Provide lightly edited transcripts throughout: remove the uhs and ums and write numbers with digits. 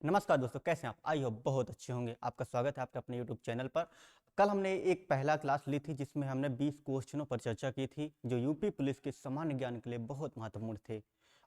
नमस्कार दोस्तों, कैसे हैं आप? आई होप बहुत अच्छे होंगे। आपका स्वागत है आपके अपने यूट्यूब चैनल पर। कल हमने एक पहला क्लास ली थी जिसमें हमने 20 क्वेश्चनों पर चर्चा की थी जो यूपी पुलिस के सामान्य ज्ञान के लिए बहुत महत्वपूर्ण थे।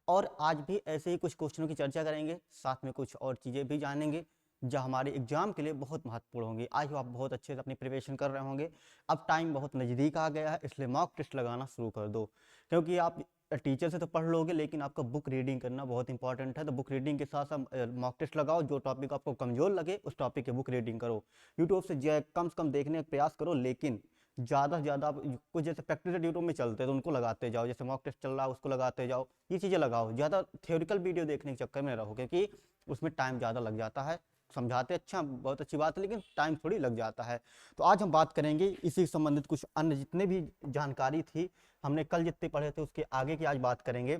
और आज भी ऐसे ही कुछ क्वेश्चनों की चर्चा करेंगे, साथ में कुछ और चीज़ें भी जानेंगे जो हमारे एग्जाम के लिए बहुत महत्वपूर्ण होंगी। आई होप आप बहुत अच्छे से अपनी प्रिपरेशन कर रहे होंगे। अब टाइम बहुत नज़दीक आ गया है, इसलिए मॉक टेस्ट लगाना शुरू कर दो, क्योंकि आप टीचर से तो पढ़ लोगे लेकिन आपका बुक रीडिंग करना बहुत इंपॉर्टेंट है। तो बुक रीडिंग के साथ साथ मॉक टेस्ट लगाओ। जो टॉपिक आपको कमजोर लगे उस टॉपिक की बुक रीडिंग करो। यूट्यूब से कम देखने का प्रयास करो, लेकिन ज़्यादा से ज़्यादा आप कुछ जैसे प्रैक्टिस यूट्यूब में चलते हैं तो उनको लगाते जाओ। जैसे मॉक टेस्ट चल रहा है उसको लगाते जाओ, ये चीज़ें लगाओ। ज़्यादा थ्योरिकल वीडियो देखने के चक्कर में रहो, क्योंकि उसमें टाइम ज़्यादा लग जाता है। समझाते अच्छा, बहुत अच्छी बात है, लेकिन टाइम थोड़ी लग जाता है। तो आज हम बात करेंगे इसी से संबंधित कुछ अन्य जितने भी जानकारी थी, हमने कल जितने पढ़े थे उसके आगे की आज बात करेंगे।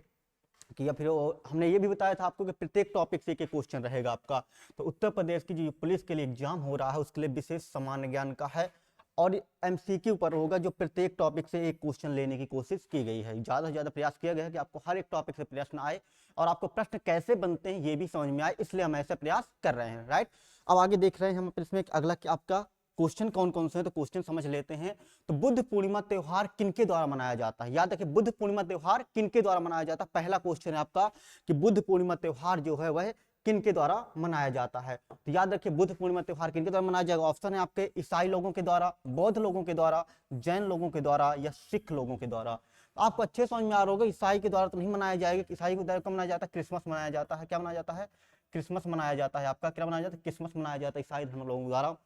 कि या फिर हमने ये भी बताया था आपको कि प्रत्येक टॉपिक से एक क्वेश्चन रहेगा आपका। तो उत्तर प्रदेश की जो पुलिस के लिए एग्जाम हो रहा है उसके लिए विशेष सामान्य ज्ञान का है, और एमसीक्यू पर होगा, जो प्रत्येक टॉपिक से एक क्वेश्चन लेने की कोशिश की गई है। ज़्यादा से ज़्यादा प्रयास किया गया है कि आपको हर एक टॉपिक से प्रश्न आए और आपको प्रश्न कैसे बनते हैं ये भी समझ में आए, इसलिए हम ऐसा प्रयास कर रहे हैं। राइट, अब आगे देख रहे हैं हम इसमें अगला आपका क्वेश्चन कौन कौन से हैं, तो क्वेश्चन समझ लेते हैं। तो बुद्ध पूर्णिमा त्योहार किनके द्वारा मनाया जाता है? याद रखिए, बुद्ध पूर्णिमा त्योहार किनके द्वारा मनाया जाता है। पहला क्वेश्चन है आपका कि बुद्ध पूर्णिमा त्योहार जो है वह किनके द्वारा मनाया जाता है। तो याद रखिए, बुद्ध पूर्णिमा त्योहार किनके द्वारा मनाया जाएगा। ऑप्शन है आपके ईसाई लोगों के द्वारा, बौद्ध लोगों के द्वारा, जैन लोगों के द्वारा या सिख लोगों के द्वारा। आपको अच्छे समझ में आ रहा होगा, ईसाई के द्वारा तो नहीं मनाया जाएगा। ईसाई के द्वारा कब मनाया जाता है? क्रिसमस मनाया जाता है। क्या मनाया जाता है? क्रिसमस मनाया जाता है। आपका क्या मनाया जाता है? क्रिसमस मनाया जाता है ईसाई धर्म लोगों द्वारा।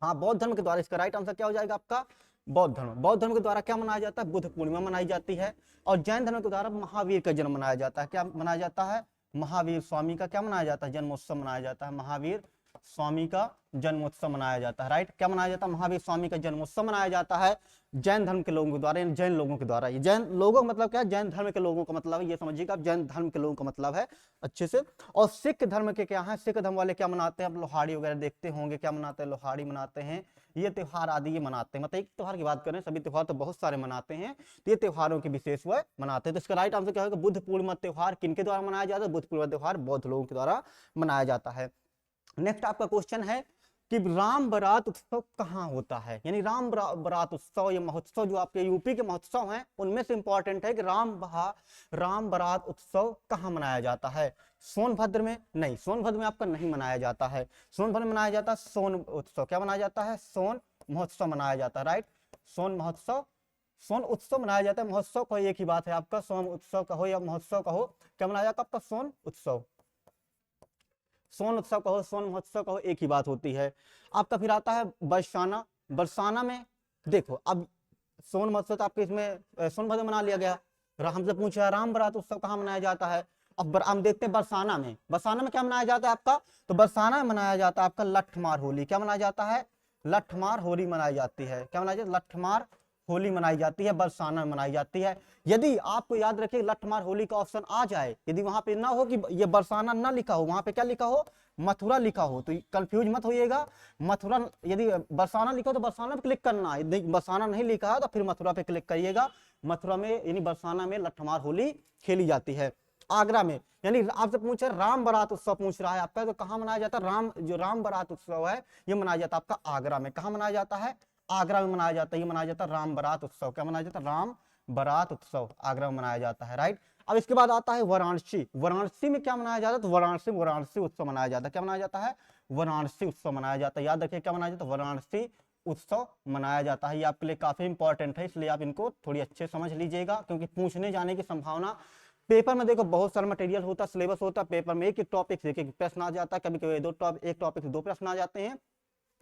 हाँ, बौद्ध धर्म के द्वारा इसका राइट आंसर क्या हो जाएगा आपका? बौद्ध धर्म। बौद्ध धर्म के द्वारा क्या मनाया जाता है? बुद्ध पूर्णिमा मनाई जाती है। और जैन धर्म के द्वारा महावीर का जन्म मनाया जाता है। क्या मनाया जाता है? महावीर स्वामी का क्या मनाया जाता है? जन्मोत्सव मनाया जाता है। महावीर स्वामी का जन्मोत्सव मनाया जाता है। राइट, क्या मनाया जाता है? महावीर स्वामी का जन्मोत्सव मनाया जाता है जैन धर्म के लोगों के द्वारा, जैन लोगों के द्वारा। ये जैन लोगों का मतलब क्या है? जैन धर्म के लोगों का मतलब है, ये समझिएगा आप, जैन धर्म के लोगों का मतलब है अच्छे से। और सिख धर्म के क्या है? सिख धर्म वाले क्या मनाते हैं? आप लोहाड़ी वगैरह देखते होंगे, क्या मनाते हैं? लोहाड़ी मनाते हैं, ये त्योहार आदि ये मनाते हैं। मतलब एक त्योहार की बात करें, सभी त्योहार तो बहुत सारे मनाते हैं, तो ये त्योहारों के विशेष वह मनाते हैं। तो इसका राइट आंसर क्या होगा? बुद्ध पूर्णिमा त्योहार किनके द्वारा मनाया जाता है? बुद्ध पूर्णिमा त्योहार बौद्ध लोगों के द्वारा मनाया जाता है। नेक्स्ट आपका क्वेश्चन है कि राम बारात उत्सव कहाँ होता है। यानी राम बारात उत्सव, ये महोत्सव जो आपके यूपी के महोत्सव हैं उनमें से इंपॉर्टेंट है कि राम बारात उत्सव कहाँ मनाया जाता है। सोनभद्र में? नहीं, सोनभद्र में आपका नहीं मनाया जाता है। सोनभद्र में मनाया जाता है सोन उत्सव। क्या मनाया जाता है? सोन महोत्सव मनाया जाता है। राइट, सोन महोत्सव, सोन उत्सव मनाया जाता है। महोत्सव कहो एक ही बात है आपका, सोन उत्सव कहो या महोत्सव कहो, क्या मनाया जाता है आपका? सोन उत्सव। सोन उत्सव कहो, सोन महोत्सव कहो, एक ही बात होती है आपका। फिर आता है बरसाना। बरसाना में देखो, अब सोन महोत्सव तो आपके इसमें सोनभद्र मना लिया गया। हमसे पूछा राम बारात उत्सव कहाँ मनाया जाता है। अब हम देखते हैं बरसाना में। बरसाना में क्या मनाया जाता है आपका? तो बरसाना में मनाया जाता है आपका लठमार होली। क्या मनाया जाता है? लठमार होली मनाई जाती है। क्या मनाया जाता है? लठमार होली मनाई जाती है, बरसाना में मनाई जाती है। यदि आपको याद रखिए लठमार होली का ऑप्शन आ जाए, यदि वहां पे ना हो कि ये बरसाना ना लिखा हो, वहां पे क्या लिखा हो? मथुरा लिखा हो, तो कंफ्यूज मत होइएगा। मथुरा, यदि बरसाना लिखा हो तो बरसाना पे क्लिक करना है, यदि बरसाना नहीं लिखा है तो फिर मथुरा पे क्लिक करिएगा। मथुरा में यानी बरसाना में लठमार होली खेली जाती है। आगरा में, यानी आपसे पूछे राम बारात उत्सव पूछ रहा है आपका, तो कहाँ मनाया जाता है? राम बारात उत्सव है ये मनाया जाता है आपका आगरा में। कहाँ मनाया जाता है? आगरा में मनाया जाता है। ये मनाया जाता है राम बारात उत्सव। क्या मनाया जाता है? राम बारात उत्सव आगरा में मनाया जाता है। राइट, अब इसके बाद आता है वाराणसी। वाराणसी में क्या मनाया जाता है? तो वाराणसी उत्सव मनाया जाता है। क्या मनाया जाता है? वाराणसी उत्सव मनाया जाता है। याद रखिए क्या मनाया जाता है? वाराणसी उत्सव मनाया जाता है। ये आपके लिए काफी इंपॉर्टेंट है, इसलिए आप इनको थोड़ी अच्छे समझ लीजिएगा, क्योंकि पूछने जाने की संभावना पेपर में, देखो बहुत सारा मटेरियल होता है, सिलेबस होता है, पेपर में एक एक टॉपिक से एक प्रश्न आ जाता है, कभी कभी एक टॉपिक से दो प्रश्न आ जाते हैं।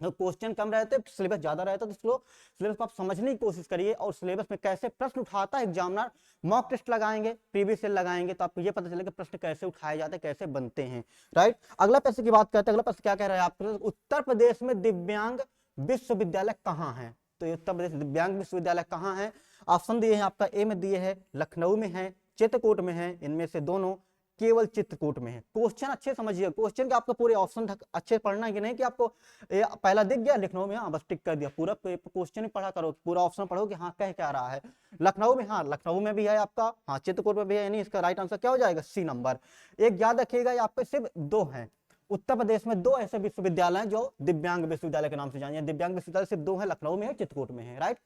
तो क्वेश्चन कम रहते, सिलेबस ज्यादा रहता है, तो इसको सिलेबस को आप समझने की कोशिश करिए, और सिलेबस में कैसे प्रश्न उठाता है एग्जामिनर। मॉक टेस्ट लगाएंगे, प्रीवियस ईयर लगाएंगे, तो आपको ये पता चलेगा प्रश्न कैसे उठाए जाते हैं, कैसे बनते हैं। राइट, अगला प्रश्न की बात करते हैं। अगला प्रश्न क्या कह रहा है आपको? उत्तर प्रदेश में दिव्यांग विश्वविद्यालय कहाँ है? तो उत्तर प्रदेश दिव्यांग विश्वविद्यालय कहाँ है? ऑप्शन दिए हैं आपका, ए में दिए हैं लखनऊ में है, चित्रकूट में है, इनमें से दोनों, केवल चित्रकूट में है। क्वेश्चन अच्छे समझिए, क्वेश्चन के आपको पूरे ऑप्शन अच्छे पढ़ना है कि नहीं, कि आपको पहला दिख गया लखनऊ में, हाँ बस टिक कर दिया, पूरा क्वेश्चन ही पढ़ा करो, पूरा ऑप्शन पढ़ो कि हाँ कह क्या रहा है। लखनऊ में, हाँ लखनऊ में भी है आपका, हाँ चित्रकूट में भी है, यानी इसका राइट आंसर क्या हो जाएगा? C number. एक याद रखिएगा, ये आपके सिर्फ दो हैं, उत्तर प्रदेश में 2 ऐसे विश्वविद्यालय हैं जो दिव्यांग विश्वविद्यालय के नाम से जाने, दिव्यांग विश्वविद्यालय सिर्फ 2 हैं, लखनऊ में है, चित्रकूट में है, राइट।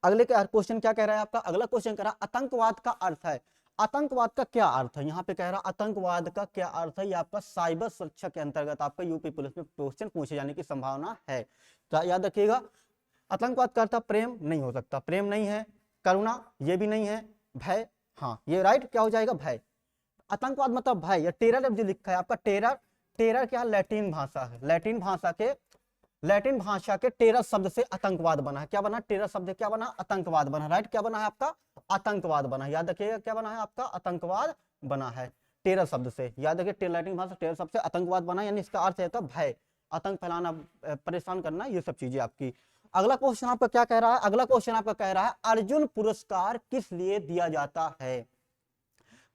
अगले का क्वेश्चन क्या कह रहा है आपका, अगला क्वेश्चन कह रहा है आतंकवाद का अर्थ है। आतंकवाद का क्या अर्थ है, यहाँ पे कह रहा आतंकवाद का क्या अर्थ है, ये आपका साइबर सुरक्षा के अंतर्गत आपका यूपी पुलिस में क्वेश्चन पूछे जाने की संभावना है। तो याद रखिएगा, आतंकवाद का अर्थ प्रेम नहीं हो सकता, प्रेम नहीं है, करुणा ये भी नहीं है, भय, हाँ ये राइट क्या हो जाएगा, भय। आतंकवाद मतलब भय, या टेरर जो लिखा है आपका, टेरर, टेरर क्या लैटिन भाषा है, लैटिन भाषा के टेरर शब्द से आतंकवाद बना है। क्या बना, टेरर शब्द क्या बना, आतंकवाद बना, राइट। क्या बना है आपका, आतंकवाद बना है, याद रखिएगा क्या बना है आपका, आतंकवाद बना है टेरर शब्द से, याद रखिए लैटिन भाषा टेरर शब्द से आतंकवाद बना, यानी इसका अर्थ है भय, आतंक फैलाना, परेशान करना, ये सब चीजें आपकी। अगला क्वेश्चन आपका क्या कह रहा है, अगला क्वेश्चन आपका कह रहा है अर्जुन पुरस्कार किस लिए दिया जाता है।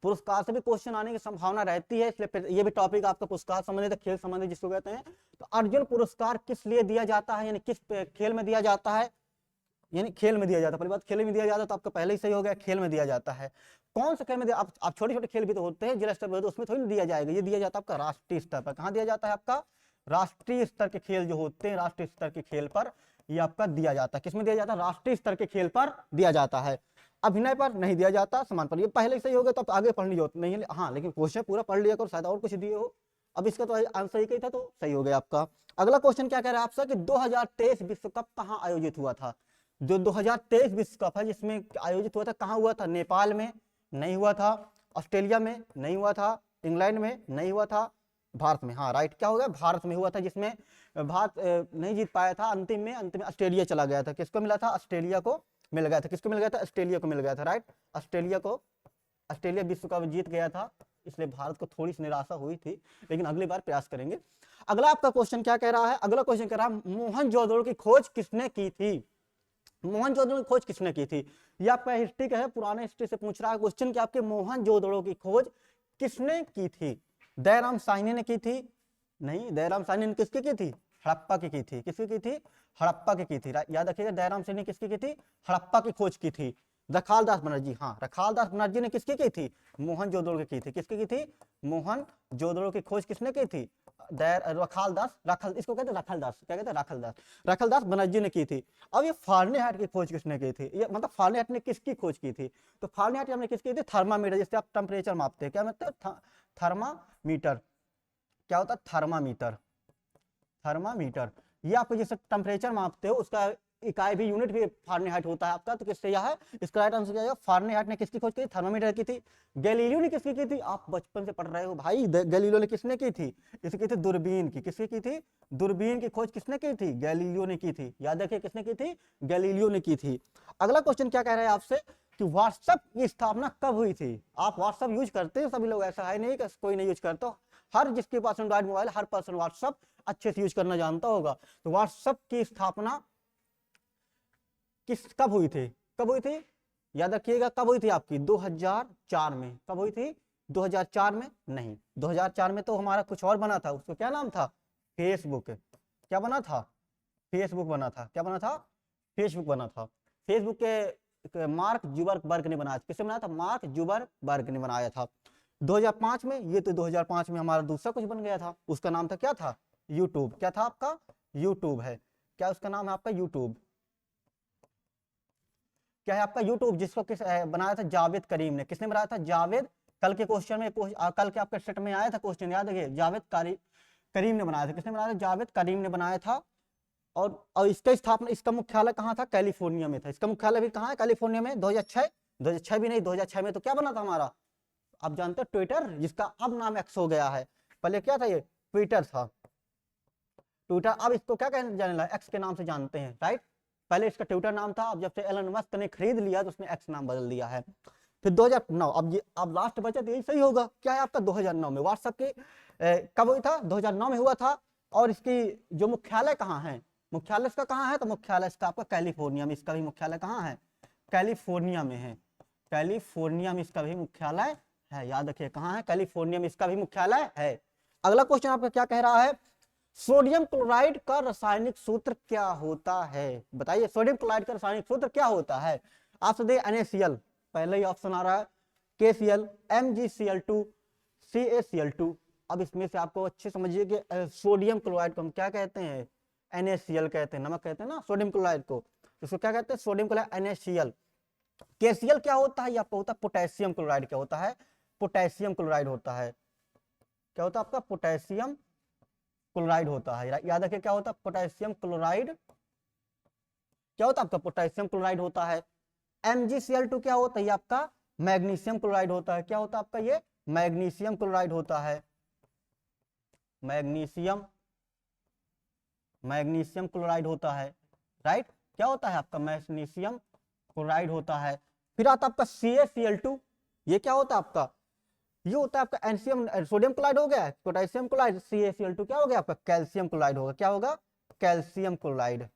पुरस्कार से भी क्वेश्चन आने की संभावना रहती है, इसलिए ये भी टॉपिक आपका पुरस्कार संबंधित, खेल संबंधित जिसको कहते हैं। तो अर्जुन पुरस्कार किस लिए दिया जाता है, यानी किस खेल में दिया जाता है, यानी खेल में दिया जाता है, पहली बात खेल में दिया जाता है, तो आपका पहले ही सही हो गया, खेल में दिया जाता है। कौन सा खेल में दिया, आप छोटे छोटे खेल भी तो होते हैं जिला स्तर पर, तो उसमें थोड़ी दिया जाएगा, ये दिया जाता है आपका राष्ट्रीय स्तर पर। कहाँ दिया जाता है आपका, राष्ट्रीय स्तर के खेल जो होते हैं, राष्ट्रीय स्तर के खेल पर ये आपका दिया जाता है। किसमें दिया जाता है, राष्ट्रीय स्तर के खेल पर दिया जाता है, अभिनय पर नहीं दिया जाता, समान पर। ये पहले सही हो गया, तो अब आगे पढ़ने की जरूरत नहीं है, हाँ लेकिन क्वेश्चन पूरा पढ़ लिया करो, शायद और कुछ दिए हो। अब इसका तो आंसर ही था, तो सही हो गया आपका। अगला क्वेश्चन क्या कह रहा है आपसे कि 2023 विश्व कप कहाँ आयोजित हुआ था। जो 2023 विश्व कप है जिसमें आयोजित हुआ था, कहाँ हुआ था, नेपाल में नहीं हुआ था, ऑस्ट्रेलिया में नहीं हुआ था, इंग्लैंड में नहीं हुआ था, भारत में, हाँ राइट क्या हो गया, भारत में हुआ था, जिसमें भारत नहीं जीत पाया था, अंतिम में ऑस्ट्रेलिया चला गया था। किसको मिला था, ऑस्ट्रेलिया को मिल गया था, किसको मिल गया था, ऑस्ट्रेलिया को मिल गया था, राइट। ऑस्ट्रेलिया विश्व कप जीत गया था, इसलिए भारत को थोड़ी सी निराशा हुई थी, लेकिन अगली बार प्रयास करेंगे। अगला आपका क्वेश्चन क्या कह रहा है, अगला क्वेश्चन कह रहा है मोहनजोदड़ो की खोज किसने की थी। मोहनजोदड़ो की खोज किसने की थी, ये आपका हिस्ट्री का है, पुराने हिस्ट्री से पूछ रहा है क्वेश्चन कि आपके मोहनजोदड़ो की खोज किसने की थी। दयाराम साहनी ने की थी, नहीं, दयाराम साहनी ने किसकी की थी, हड़प्पा की थी, किसकी की थी, हड़प्पा की थी, याद रखिएगा दयाराम साहनी ने किसकी की थी, हड़प्पा की खोज की थी। रखालदास बनर्जी, हाँ रखालदास बनर्जी ने किसकी की थी, मोहनजोदड़ो की थी, किसकी की थी, मोहनजोदड़ो की खोज किसने की थी, इसको कहते हैं रखालदास, क्या कहते हैं, रखालदास बनर्जी ने की थी। अब ये फारेनहाइट की खोज किसने की थी, ये मतलब फारेनहाइट ने किसकी खोज की थी, तो फारेनहाइट हमने किसकी थी, थर्मामीटर, जिससे आप टेम्परेचर मापते हैं, क्या मतलब थर्मामीटर, क्या होता है थर्मामीटर, ये आपको जैसे टेम्परेचर मापते हो उसका इकाई भी, यूनिट भी फारेनहाइट होता है आपका। तो किससे यह है, इसका राइट आंसर क्या है, फारेनहाइट ने किसकी खोज की, थर्मामीटर की थी। गैलीलियो ने किसकी की थी, आप बचपन से पढ़ रहे हो भाई, गैलीलियो ने किसने की थी, इसकी की थी दूरबीन की, किसकी की थी, दूरबीन की खोज किसने की थी, गैलीलियो ने की थी, याद रखिए किसने की थी, गैलीलियो ने की थी। अगला क्वेश्चन क्या कह रहे हैं आपसे कि व्हाट्सएप की स्थापना कब हुई थी। आप व्हाट्सएप यूज करते हैं सभी लोग, ऐसा है नहीं कि कोई नहीं यूज करता, हर जिसके पास एंड्रॉइड मोबाइल, हर पर्सन व्हाट्सएप अच्छे से यूज करना जानता होगा। तो व्हाट्सएप की स्थापना कब हुई थी, याद रखिएगा कब हुई थी आपकी, 2004 में। कब हुई थी, 2004 में नहीं, 2004 में तो हमारा कुछ और बना था, उसको क्या नाम था, फेसबुक। क्या बना था, फेसबुक बना था, क्या बना था, फेसबुक बना था। फेसबुक के मार्क जुकरबर्ग ने बनाया, किसने बनाया था, मार्क जुकरबर्ग ने बनाया था 2005 में। ये तो 2005 में हमारा दूसरा कुछ बन गया था, उसका नाम था क्या था, यूट्यूब। क्या था आपका, यूट्यूब है, क्या उसका नाम है आपका, यूट्यूब, क्या है आपका, यूट्यूब, जिसको किस बनाया था, जावेद करीम ने। किसने बनाया था, जावेद, कल के क्वेश्चन में, कल के आपके सेट में आया था क्वेश्चन, याद रखिए जावेद करीम ने बनाया था। किसने बनाया था, जावेद करीम ने बनाया था। और इसका स्थापना, इसका मुख्यालय कहाँ था, कैलिफोर्निया में था। इसका मुख्यालय भी कहाँ है, कैलिफोर्निया में। 2006 भी नहीं, 2006 में तो क्या बना था हमारा, आप जानते हो ट्विटर, जिसका अब नाम एक्स हो गया है, पहले क्या था, ये ट्विटर था, ट्विटर, अब इसको क्या कहने जाने लगा, एक्स के नाम से जानते हैं, राइट। पहले इसका ट्विटर नाम था, अब जब से एलन मस्क ने खरीद लिया तो उसने एक्स नाम बदल दिया है। फिर 2009, अब लास्ट बचा तो यही सही होगा, क्या है आपका, 2009 में व्हाट्सएप के कब हुई था, 2009 में हुआ था। और इसकी जो मुख्यालय कहाँ है, मुख्यालय इसका कहाँ है, तो मुख्यालय इसका आपका कैलिफोर्निया में। इसका भी मुख्यालय कहाँ है, कैलिफोर्निया में है, कैलिफोर्निया में इसका भी मुख्यालय है, याद रखिए कहाँ है, कैलिफोर्निया में इसका भी मुख्यालय है। अगला क्वेश्चन आपका क्या कह रहा है, सोडियम क्लोराइड का रासायनिक सूत्र क्या होता है, बताइए सोडियम क्लोराइड का रासायनिक सूत्र क्या होता है। ऑप्शन दे NaCl, पहले ही ऑप्शन आ रहा है, KCl, MgCl2, CaCl2, अब इसमें से आपको अच्छे समझिए कि सोडियम क्लोराइड को हम क्या कहते हैं, NaCl कहते हैं, नमक कहते हैं ना सोडियम क्लोराइड को, इसको क्या कहते हैं, सोडियम क्लोराइड NaCl। KCl क्या होता है, ये आपको होता है पोटेशियम क्लोराइड, क्या होता है, पोटेशियम क्लोराइड होता है, क्या होता है आपका, पोटेशियम क्लोराइड होता है। याद रखिए क्या होता है पोटेशियम क्लोराइड, क्या होता है आपका पोटेशियम क्लोराइड होता है। MgCl2 क्या होता है, ये आपका मैग्नीशियम क्लोराइड होता है, क्या होता है आपका, ये मैग्नीशियम क्लोराइड होता है, मैग्नीशियम मैग्नीशियम क्लोराइड होता है, राइट, क्या होता है आपका मैग्नीशियम क्लोराइड होता है। फिर आता है आपका CaCl2, ये क्या होता है आपका, ये होता है आपका एनसीएम, सोडियम क्लोराइड हो गया, पोटेशियम क्लोराइड, CaCl2 क्या हो गया आपका, कैल्शियम क्लोराइड होगा, क्या होगा, कैल्शियम क्लोराइड,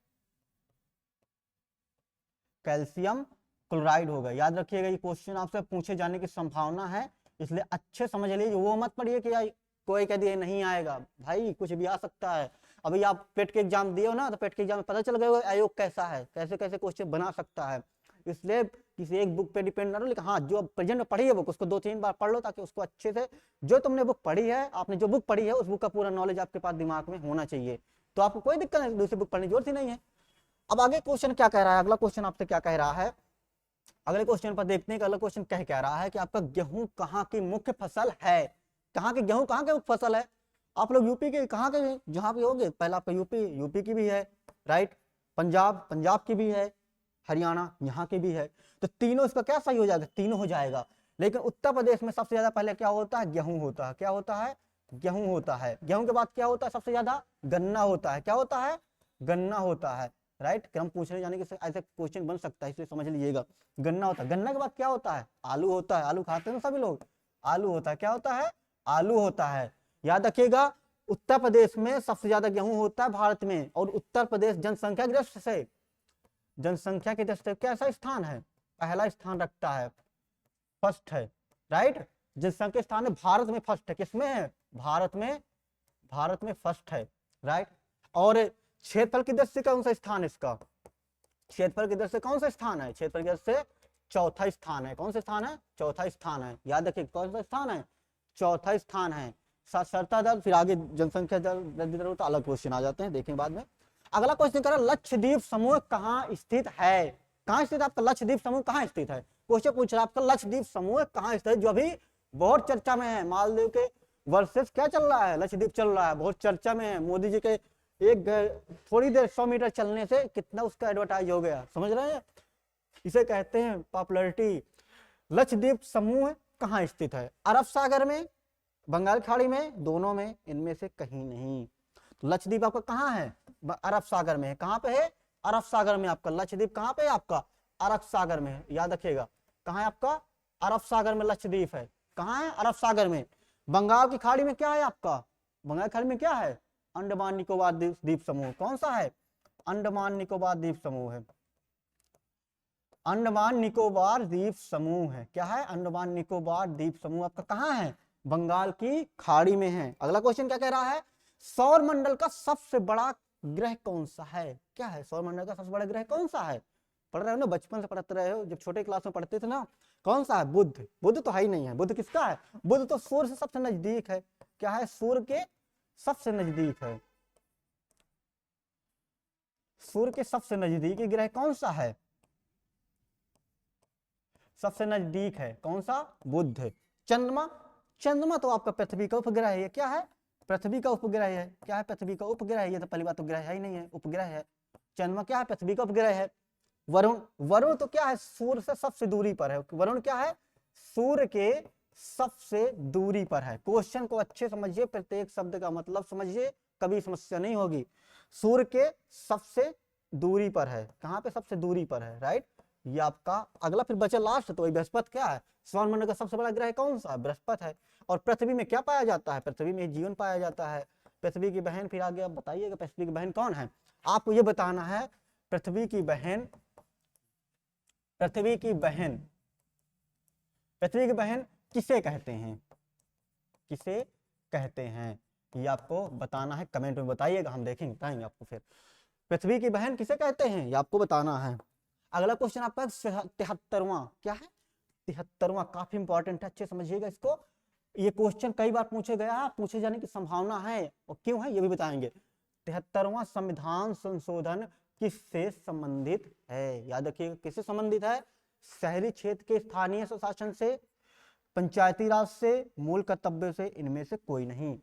कैल्शियम क्लोराइड होगा। याद रखिएगा ये क्वेश्चन आपसे पूछे जाने की संभावना है, इसलिए अच्छे समझ लीजिए, वो मत पढ़िए कि यार कोई कह दिए नहीं आएगा, भाई कुछ भी आ सकता है। अभी आप पेट के एग्जाम दिए हो ना, तो पेट के एग्जाम में पता चल गया आयोग कैसा है, कैसे कैसे क्वेश्चन बना सकता है, इसलिए किसी एक बुक पे डिपेंड ना रहो, लेकिन हाँ जो प्रेजेंट में पढ़ी है बुक उसको 2-3 बार पढ़ लो, ताकि उसको अच्छे से, जो तुमने बुक पढ़ी है, आपने जो बुक पढ़ी है उस बुक का पूरा नॉलेज आपके पास दिमाग में होना चाहिए, तो आपको कोई दिक्कत नहीं, दूसरी बुक पढ़ने की जरूरत ही नहीं है। अब आगे क्वेश्चन क्या कह रहा है, अगला क्वेश्चन आपसे क्या कह रहा है, अगले क्वेश्चन पर देखते हैं कि अगला क्वेश्चन कह रहा है कि आपका गेहूं कहाँ की मुख्य फसल है, कहाँ की गेहूं कहाँ की मुख्य फसल है, आप लोग यूपी के कहाँ के जहाँ पे होगे, पहला आपका यूपी की भी है, राइट, पंजाब की भी है, हरियाणा यहाँ की भी है, तो तीनों इसका क्या सही हो जाएगा, तीनों हो जाएगा। लेकिन उत्तर प्रदेश में सबसे ज्यादा पहले क्या होता है, गेहूं होता है, क्या होता है, गेहूं होता है, गेहूं के बाद क्या होता है सबसे ज्यादा, गन्ना होता है, क्या होता है, गन्ना होता है, राइट, क्रम पूछने जाने के ऐसे क्वेश्चन बन सकता है, इसलिए समझ लीजिएगा, गन्ना होता है। गन्ना के बाद क्या होता है, आलू होता है, आलू खाते हैं सभी लोग, आलू होता है, क्या होता है, आलू होता है। याद रखिएगा उत्तर प्रदेश में सबसे ज्यादा गेहूं होता है भारत में, और उत्तर प्रदेश जनसंख्या की दृष्टि से, जनसंख्या की दृष्टि से कैसा स्थान है, पहला स्थान रखता है, फर्स्ट है, राइट, जनसंख्या स्थान में भारत में फर्स्ट है, किसमें है, भारत में फर्स्ट है, राइट। और क्षेत्रफल की दृष्टि से कौन सा स्थान है इसका, क्षेत्रफल की दृष्टि से कौन सा स्थान है, क्षेत्रफल की दृष्टि से चौथा स्थान है, कौन सा स्थान है, चौथा स्थान है। याद रखिए कौन सा स्थान है, चौथा स्थान है। साक्षरता दर, फिर आगे जनसंख्या दर तो अलग क्वेश्चन आ जाते हैं, देखेंगे बाद में। अगला क्वेश्चन करा, लक्षद्वीप समूह कहाँ स्थित है, कहाँ स्थित आपका लक्षद्वीप समूह कहाँ स्थित है, क्वेश्चन पूछ रहा है आपका लक्षद्वीप समूह कहाँ स्थित है, जो अभी बहुत चर्चा में है, मालदीव के वर्सेस क्या चल रहा है, लक्षद्वीप चल रहा है, बहुत चर्चा में है, मोदी जी के एक थोड़ी देर 100 मीटर चलने से कितना उसका एडवर्टाइज हो गया, समझ रहे हैं, इसे कहते हैं पॉपुलैरिटी। लक्षद्वीप समूह कहाँ स्थित है, अरब सागर में, बंगाल खाड़ी में, दोनों में, इनमें से कहीं नहीं। तो लक्षद्वीप आपका कहाँ है, अरब सागर में है, कहाँ पे है, अरब सागर में आपका लक्षद्वीप, कहाँ पे है आपका, अरब सागर में है। याद रखिएगा कहाँ है आपका, अरब सागर में लक्षद्वीप है, कहाँ है, अरब सागर में। बंगाल की खाड़ी में क्या है आपका, बंगाल खाड़ी में क्या है, अंडमान निकोबार द्वीप समूह, कौन सा है, अंडमान निकोबार द्वीप समूह है, अंडमान निकोबार द्वीप समूह है, क्या है, अंडमान निकोबार द्वीप समूह आपका कहाँ है, बंगाल की खाड़ी में है। अगला क्वेश्चन क्या कह रहा है, सौर मंडल का सबसे बड़ा ग्रह कौन सा है, क्या है, सौर मंडल का सबसे बड़ा ग्रह कौन सा है, पढ़ रहे हो ना, बचपन से पढ़ते रहे हो, जब छोटे क्लास में पढ़ते थे ना, कौन सा है, बुध, बुध तो है ही नहीं है, बुध किसका है, बुध तो सूर्य से सबसे नजदीक है, क्या है, सूर्य के सबसे नजदीक है, सूर्य के सबसे नजदीकी ग्रह कौन सा है, सबसे नजदीक है कौन सा, बुध। चंद्रमा, चंद्रमा तो आपका पृथ्वी का उपग्रह है, क्या है, पृथ्वी का उपग्रह है, क्या है, पृथ्वी का उपग्रह है, ये तो पहली बात, उपग्रह है ही नहीं है, उपग्रह है, चंद्रमा क्या है, पृथ्वी का उपग्रह है। वरुण, वरुण तो क्या है, सूर्य से सबसे दूरी पर है, वरुण क्या है, सूर्य के सबसे दूरी पर है। क्वेश्चन को अच्छे समझिए, प्रत्येक शब्द का मतलब समझिए, कभी समस्या नहीं होगी। सूर्य के सबसे दूरी पर है, कहाँ पे सबसे दूरी पर है, राइट, ये आपका। अगला फिर बचा लास्ट, तो बृहस्पति क्या है, सौरमंडल का सबसे बड़ा ग्रह कौन सा, बृहस्पति है। और पृथ्वी में क्या पाया जाता है, पृथ्वी में जीवन पाया जाता है। पृथ्वी की बहन, फिर आगे आप बताइएगा पृथ्वी की बहन कौन है, आपको ये बताना है, पृथ्वी की बहन, पृथ्वी की बहन, पृथ्वी की बहन किसे कहते हैं, किसे कहते हैं, ये आपको बताना है, कमेंट में बताइएगा, हम देखेंगे, बताएंगे आपको। फिर पृथ्वी की बहन किसे कहते हैं, ये आपको बताना है। अगला क्वेश्चन आपका 73वां क्या है, 73वां काफी इंपॉर्टेंट है, अच्छे समझिएगा इसको। ये क्वेश्चन कई बार पूछे गया है, पूछे जाने की संभावना है, और क्यों है ये भी बताएंगे। 73वां संविधान संशोधन किससे संबंधित है? याद रखिएगा किससे संबंधित है? शहरी क्षेत्र के स्थानीय स्वशासन से, पंचायती राज से, मूल कर्तव्य से, इनमें से कोई नहीं।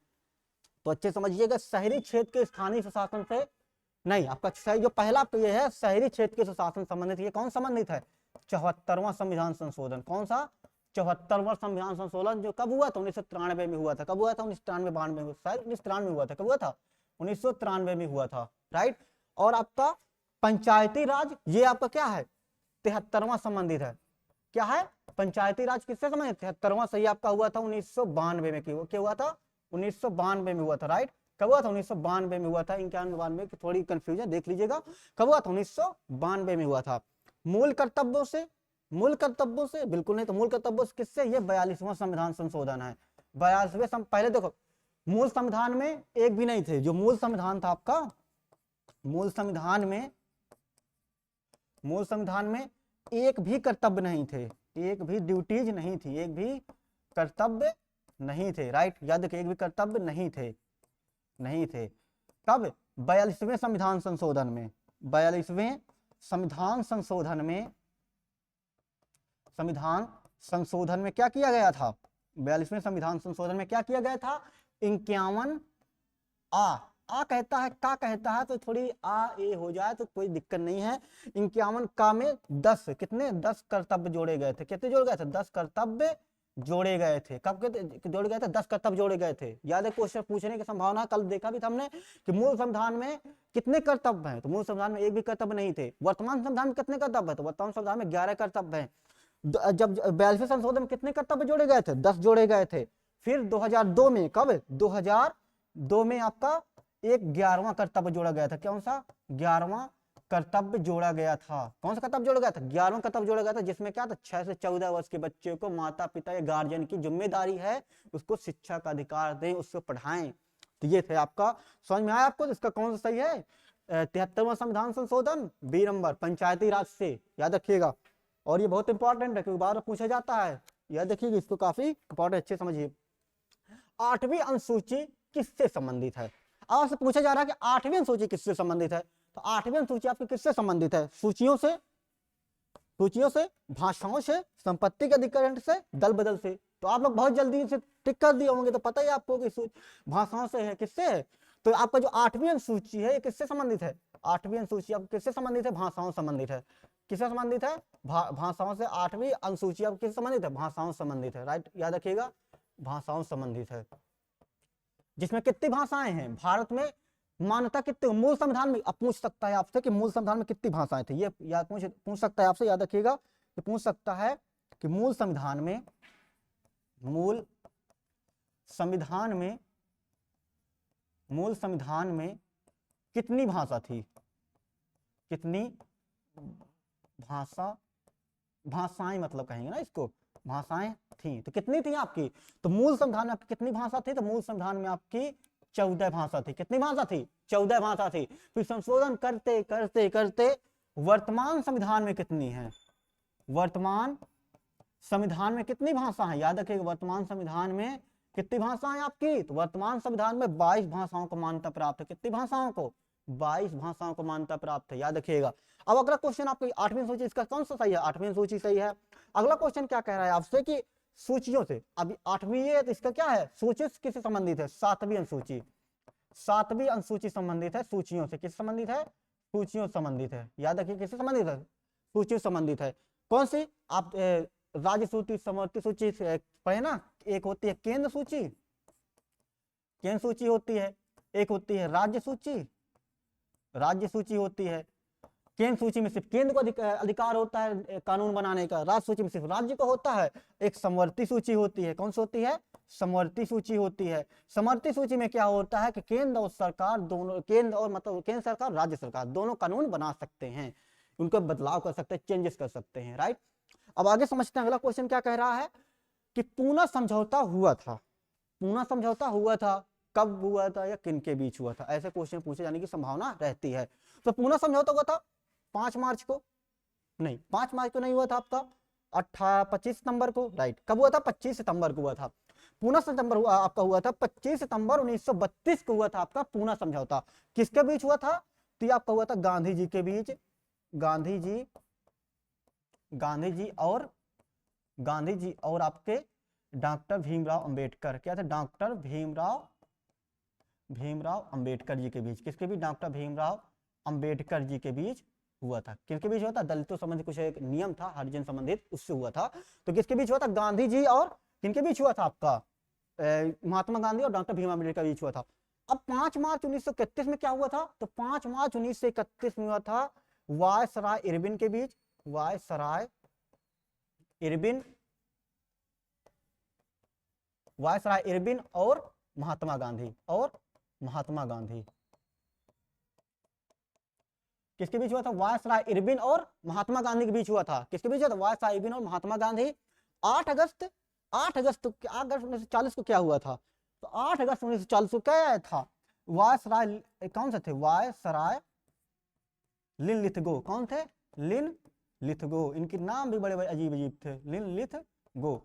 तो अच्छे समझिएगा, शहरी क्षेत्र के स्थानीय स्वशासन से नहीं, आपका सही जो पहला ये है शहरी क्षेत्र के स्वशासन संबंधित, ये कौन संबंधित है? 74वां संविधान संशोधन। कौन सा? 74वां संविधान संशोधन, जो कब हुआ था? 1993 में हुआ था। कब हुआ था? 1993 में, शायद 1993 में हुआ था। कब हुआ था? 1993 में हुआ था, राइट। और आपका पंचायती राज, ये आपका क्या है? 73वां संबंधित है। क्या है? पंचायती राज किससे संबंधित? 73वां सही आपका हुआ था 1992 में। क्या हुआ था? 1992 में हुआ था, राइट। कब हुआ था? 1992 में हुआ था। 91 की थोड़ी कंफ्यूजन देख लीजिएगा। कब हुआ था? 1992 में हुआ था। मूल कर्तव्यों से, मूल कर्तव्यों से बिल्कुल नहीं। तो मूल कर्तव्यों से किससे? ये 42वां संविधान संशोधन है। 42वें पहले देखो, मूल संविधान में एक भी नहीं थे। जो मूल संविधान था आपका, मूल संविधान में एक भी कर्तव्य नहीं थे, एक भी ड्यूटीज नहीं थी, एक भी कर्तव्य नहीं थे, राइट। याद रखिए, एक भी कर्तव्य नहीं थे। कब? 42वें संविधान संशोधन में। 42वें संविधान संशोधन में क्या किया गया था? 42वें संविधान संशोधन में क्या किया गया था? 51 आ कहता है, का कहता है, तो थोड़ी आ ए हो जाए तो कोई दिक्कत नहीं है। 51 का में 10 कितने? 10 कर्तव्य जोड़े गए थे। कितने जोड़े गए थे? 10 कर्तव्य जोड़े गए थे। कब जोड़े गए थे? 10 कर्तव्य जोड़े गए थे। याद है क्वेश्चन पूछने की संभावना, कल देखा भी था हमने कि मूल संविधान में कितने कर्तव्य हैं, तो मूल संविधान में एक भी कर्तव्य नहीं थे। वर्तमान संविधान में कितने कर्तव्य है? तो वर्तमान संविधान में 11 कर्तव्य हैं। जब 42वें संशोधन में कितने कर्तव्य जोड़े गए थे? 10 जोड़े गए थे। फिर 2002 में, कब? 2002 में आपका एक 11वां कर्तव्य जोड़ा गया था। कौन सा? 11वां कर्तव्य जोड़ा गया था। कौन सा कर्तव्य जोड़ा गया था? 11वां कर्तव्य जोड़ा गया था, जिसमें क्या था? 6 से 14 वर्ष के बच्चे को माता पिता या गार्जियन की जिम्मेदारी है उसको शिक्षा का अधिकार दें, उसको पढ़ाएं। तो ये थे आपका। समझ में आया आपको? इसका कौन सा सही है? 73वां संविधान संशोधन, बी नंबर, पंचायती राज से। याद रखिएगा, और ये बहुत इंपॉर्टेंट है क्योंकि बार पूछा जाता है। याद रखिएगा, इसको काफी इंपॉर्टेंट, अच्छे समझिए। 8वीं अनुसूची किससे संबंधित है? आपसे पूछा जा रहा है कि 8वीं अनुसूची किससे संबंधित है? तो 8वीं अनुसूची आपकी किससे संबंधित है? सूचियों से, भाषाओं से, संपत्ति के अधिकरण से, दल बदल से। तो आप लोग बहुत जल्दी से टिक कर दिए होंगे, तो पता ही आपको कि भाषाओं से है। किससे है? तो आपका जो 8वीं अनुसूची है ये किससे संबंधित है? 8वीं अनुसूची आपको किससे संबंधित है? भाषाओं से संबंधित है। किससे संबंधित है? भाषाओं से। 8वीं अनुसूची आपको किससे संबंधित है? भाषाओं से संबंधित है, राइट। याद रखिएगा, भाषाओं से संबंधित है। जिसमें कितनी भाषाएं हैं भारत में? मान्यता कितने? मूल संविधान में अब पूछ सकता है आपसे कि मूल संविधान में कितनी भाषाएं थी। ये याद पूछ सकता है आपसे। याद रखिएगा कि पूछ सकता है कि मूल संविधान में कितनी भाषा थी? कितनी भाषाएं मतलब कहेंगे ना इसको, भाषाएं थी। तो कितनी थी आपकी? तो मूल संविधान में आपकी कितनी भाषा थी? तो मूल संविधान में आपकी 14 भाषा थी। कितनी भाषा थी? 14 भाषा थी। फिर संशोधन करते करते करते वर्तमान संविधान में कितनी है? वर्तमान संविधान में कितनी भाषा है? याद रखिएगा, वर्तमान संविधान में कितनी भाषाएं आपकी? तो वर्तमान संविधान में 22 भाषाओं को मान्यता प्राप्त है। कितनी भाषाओं को? 22 भाषाओं को मान्यता प्राप्त है। याद रखिएगा। अब अगला क्वेश्चन आपकी 8वीं सूची, इसका कौन सा सही है? 8वीं सूची सही है। अगला क्वेश्चन क्या कह रहा है आपसे कि सूचियों से, अभी 8वीं है तो इसका क्या है? सूची किससे संबंधित है? 7वीं अनुसूची। 7वीं अनुसूची संबंधित है सूचियों से। किससे संबंधित है? सूचियों संबंधित है। याद रखिए, किससे संबंधित है? सूची संबंधित है। कौन सी? आप राज्य सूची, समवर्ती सूची पढ़े ना। एक होती है केंद्र सूची, केंद्र सूची होती है। एक होती है राज्य सूची, राज्य सूची होती है। केंद्र सूची में सिर्फ केंद्र को अधिकार होता है कानून बनाने का, राज्य सूची में सिर्फ राज्य को होता है। एक समवर्ती सूची होती है। कौन सी होती है? समवर्ती सूची होती है। समवर्ती सूची में क्या होता है कि केंद्र और सरकार दोनों, केंद्र और मतलब केंद्र सरकार, राज्य सरकार दोनों कानून बना सकते हैं, उनको बदलाव कर सकते हैं, चेंजेस कर सकते हैं, राइट। अब आगे समझते हैं। अगला क्वेश्चन क्या कह रहा है कि पूना समझौता हुआ था। पूना समझौता हुआ था, कब हुआ था या किन के बीच हुआ था? ऐसे क्वेश्चन पूछे जाने की संभावना रहती है। तो पूना समझौता हुआ था 5 मार्च को, नहीं 5 मार्च को नहीं हुआ था आपका, 25 सितंबर को, राइट। कब हुआ था? 25 सितंबर को हुआ था। पूना सितंबर हुआ आपका हुआ था 25 सितंबर 1932 को हुआ था आपका पूना समझौता। किसके बीच हुआ था? तो ये आपका हुआ था गांधी जी के बीच। गांधी जी और आपके डॉक्टर भीमराव अंबेडकर। क्या थे? डॉक्टर भीमराव अंबेडकर जी के बीच। किसके बीच? डॉक्टर भीमराव अंबेडकर जी के बीच हुआ था। किसके बीच हुआ था? दलितों संबंधित कुछ एक नियम था हरिजन संबंधित, उससे हुआ था। तो किसके बीच हुआ था? गांधी जी और किनके बीच हुआ था आपका? महात्मा गांधी और डॉक्टर भीमराव अम्बेडकर के बीच हुआ था। अब 5 मार्च 1931 में क्या हुआ था? तो 5 मार्च 1931 में हुआ था वायसराय इरविन के बीच। वायसराय इरविन और महात्मा गांधी। किसके बीच हुआ था? वायसराय इरविन और महात्मा गांधी के बीच हुआ था। किसके बीच हुआ था? वायसराय इरविन और महात्मा गांधी। 8 अगस्त 1940 को क्या हुआ था? तो 8 अगस्त 1940 को क्या आया था? वायसराय कौन से थे? Viceroy Linlithgow. कौन थे? लिनलिथगो। इनके नाम भी बड़े बड़े अजीब थे। लिनलिथगो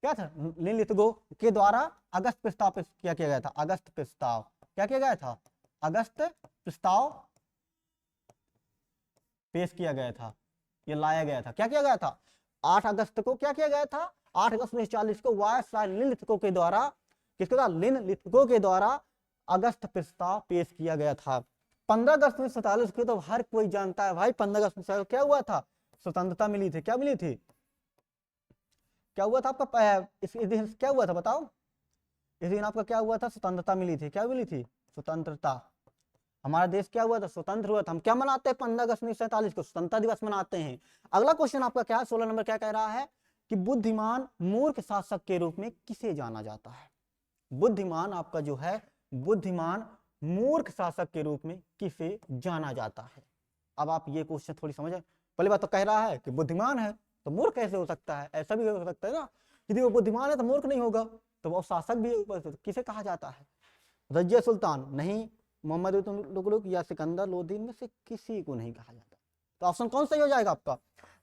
क्या था? लिनलिथगो के द्वारा अगस्त प्रस्ताव पेश किया गया था। अगस्त प्रस्ताव क्या किया गया था? अगस्त प्रस्ताव पेश किया गया था, ये लाया गया था। क्या किया गया था? 8 अगस्त को क्या किया गया था? 8 अगस्त 1940 को वायसराय लिनलिथगो के द्वारा, किसके द्वारा? लिनलिथगो के द्वारा अगस्त प्रस्ताव पेश किया गया था। 15 अगस्त 1947 को तो हर कोई जानता है भाई, 15 अगस्त में क्या हुआ था? स्वतंत्रता मिली थी। क्या मिली थी? क्या हुआ था आपका? इस दिन क्या हुआ था बताओ? इस दिन आपका क्या हुआ था? स्वतंत्रता मिली थी। क्या मिली थी? स्वतंत्रता। हमारा देश क्या हुआ था? स्वतंत्र हुआ था। हम क्या मनाते हैं 15 अगस्त 1947 को? स्वतंत्रता दिवस मनाते हैं। अगला क्वेश्चन आपका क्या है? 16 नंबर क्या कह रहा है कि बुद्धिमान मूर्ख शासक के रूप में किसे जाना जाता है? बुद्धिमान आपका जो है, बुद्धिमान मूर्ख शासक के रूप में किसे जाना जाता है? अब आप ये क्वेश्चन थोड़ी समझ, पहली बात तो कह रहा है कि बुद्धिमान है तो मूर्ख कैसे हो सकता है? ऐसा भी हो सकता है ना, यदि वो बुद्धिमान है तो मूर्ख नहीं होगा, तो वो शासक भी है, तो किसे कहा जाता है? रजिया सुल्तान नहीं, मोहम्मद बिन तुगलक या सिकंदर लोदी में से किसी को नहीं कहा जाता। तो ऑप्शन कौन सही हो जाएगा आपका?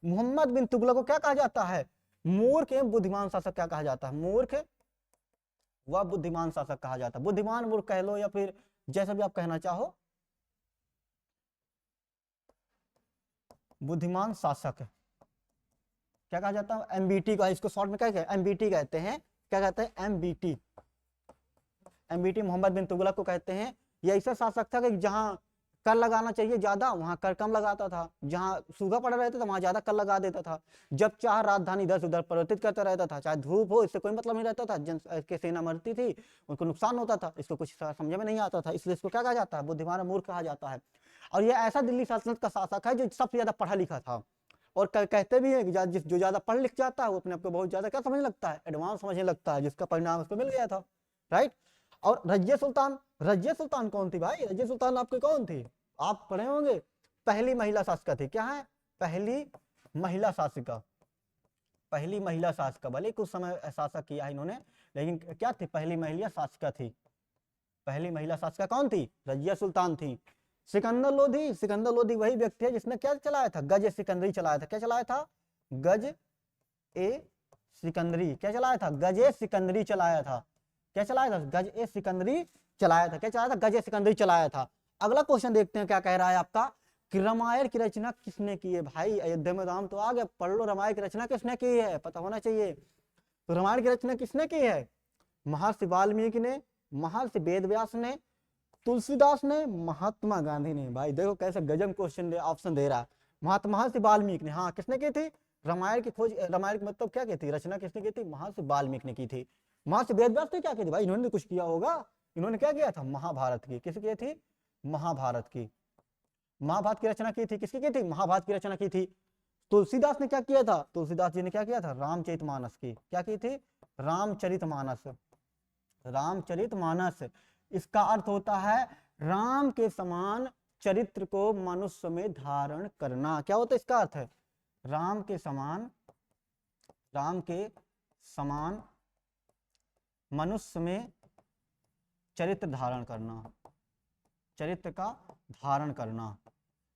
मोहम्मद बिन तुगलक को क्या कहा जाता है? मूर्ख एवं बुद्धिमान शासक क्या कहा जाता है? मूर्ख व बुद्धिमान शासक कहा जाता है। बुद्धिमान मूर्ख कह लो या फिर जैसा भी आप कहना चाहो, बुद्धिमान शासक क्या कहा जाता है? एमबीटी का, इसको शॉर्ट में क्या कहते हैं? एमबीटी कहते हैं। क्या कहते हैं? एमबीटी। एमबीटी मोहम्मद बिन तुगलक को कहते हैं। यह ऐसा शासक था कि जहां कर लगाना चाहिए ज्यादा वहां कर कम लगाता था, जहां सूखा पड़ा रहता था वहां ज्यादा कर लगा देता था, जब चाह राजधानी इधर से उधर परिवर्तित करता रहता था, चाहे धूप हो इससे कोई मतलब नहीं रहता था, जन के सेना मरती थी उनको नुकसान होता था, इसको कुछ समझ में नहीं आता था, इसलिए इसको क्या कहा जाता है? बुद्धिमान मूर्ख कहा जाता है। और यह ऐसा दिल्ली सल्तनत का शासक है जो सबसे ज्यादा पढ़ा लिखा था। और कहते भी हैं कि जो ज्यादा पढ़ लिख जाता है वो अपने आप को बहुत ज्यादा क्या समझने लगता है? एडवांस समझने लगता है, जिसका परिणाम उसको मिल गया था। राइट। और रजिया सुल्तान कौन थी भाई? रजिया सुल्तान आपके कौन थी? आप पढ़े होंगे, पहली महिला शासिका थी। क्या है? पहली महिला शासिका। पहली महिला शासिका, भले कुछ समय शासक किया है इन्होंने, लेकिन क्या थी? पहली महिला शासिका थी। पहली महिला शासिका कौन थी? रजिया सुल्तान थी। सिकंदर लोधी वही व्यक्ति है जिसने क्या चलाया था? गज सिकंदरी चलाया था। क्या चलाया था? गज ए सिकंदरी। क्या चलाया था? गज ए सिकंदरी चलाया था। क्या चलाया था? गज ए सिकंदरी चलाया था। क्या चलाया था? गज ए सिकंदरी चलाया था। अगला क्वेश्चन देखते हैं क्या कह रहा है आपका कि रामायण की रचना किसने की है? भाई अयोध्या में राम तो आ गए, पढ़ लो रामायण की रचना किसने की है, पता होना चाहिए। तो रामायण की रचना किसने की है? महर्षि वाल्मीकि ने, महर्षि वेदव्यास ने, तुलसीदास ने, महात्मा गांधी ने। भाई देखो कैसे गजब क्वेश्चन ऑप्शन दे रहा है। महर्षि वाल्मीकि ने। हाँ, किसने की थी? रामायण की खोज, रामायण की मतलब क्या की थी? रचना किसने की थी? महर्षि वाल्मीकि ने की थी। महर्षि वेदव्यास ने क्या की थी? भाई इन्होंने कुछ किया होगा, इन्होंने क्या किया था? महाभारत की। किसकी की थी? महाभारत की। महाभारत की रचना की थी। किसकी की थी? महाभारत की रचना की थी। तुलसीदास ने क्या किया था? तुलसीदास जी ने क्या किया था? रामचरितमानस की। क्या की थी? रामचरितमानस। रामचरितमानस, इसका अर्थ होता है राम के समान चरित्र को मनुष्य में धारण करना। क्या होता है इसका अर्थ? है राम के समान मनुष्य में चरित्र धारण करना, चरित्र का धारण करना।